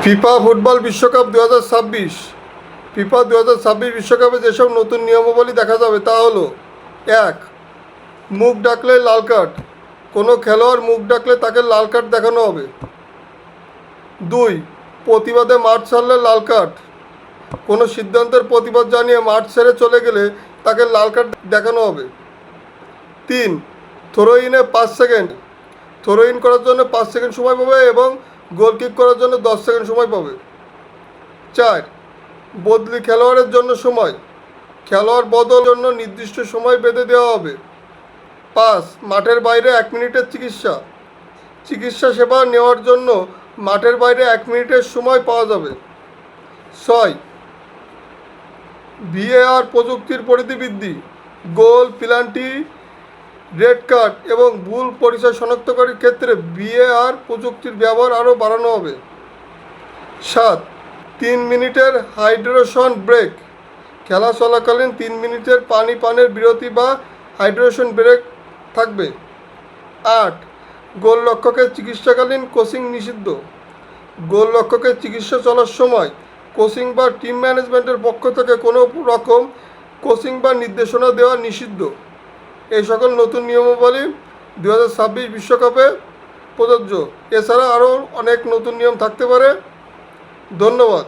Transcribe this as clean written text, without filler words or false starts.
FIFA football বিশ্বকাপ 2026। FIFA 2026 বিশ্বকাপে যেসব নতুন নিয়মাবলী দেখা যাবে তা হলো: 1. মুখ ডাকলে লাল কার্ড, কোনো খেলোয়াড় মুখ ডাকলে তাকে লাল কার্ড দেখানো হবে। 2. প্রতিবাদে মাঠ ছাড়লে লাল কার্ড, কোনো সিদ্ধান্তের প্রতিবাদ জানিয়ে মাঠ ছেড়ে চলে গেলে তাকে লাল কার্ড দেখানো হবে। 3. থ্রো ইনে 5 সেকেন্ড, থ্রো ইন করার জন্য 5 সেকেন্ড সময় পাবে এবং গোল কিক করার জন্য 10 সেকেন্ড সময় পাবে। 4. বদলি খেলোয়াড়ের জন্য সময়, খেলোয়াড় বদলের জন্য নির্দিষ্ট সময় বেঁধে দেওয়া হবে। 5. মাঠের বাইরে 1 মিনিটের চিকিৎসা সেবা নেওয়ার জন্য মাঠের বাইরে 1 মিনিটের সময় পাওয়া যাবে। 6. ভিএআর প্রযুক্তির পরিধি বৃদ্ধি, গোল, পেনাল্টি, রেড কার্ড এবং ভুল পরিচয় শনাক্তকারীর ক্ষেত্রে ভিএআর প্রযুক্তির ব্যবহার আরও বাড়ানো হবে। 7. 3 মিনিটের হাইড্রেশন ব্রেক, খেলা চলাকালীন 3 মিনিটের পানি পানের বিরতি বা হাইড্রেশন ব্রেক থাকবে। 8. গোলরক্ষকের চিকিৎসাকালীন কোচিং নিষিদ্ধ, গোলরক্ষকের চিকিৎসা চলার সময় কোচিং বা টিম ম্যানেজমেন্টের পক্ষ থেকে কোনো রকম কোচিং বা নির্দেশনা দেওয়া নিষিদ্ধ। এই সকল নতুন নিয়মাবলী 2026 বিশ্বকাপে প্রযোজ্য। এছাড়া আরও অনেক নতুন নিয়ম থাকতে পারে। ধন্যবাদ।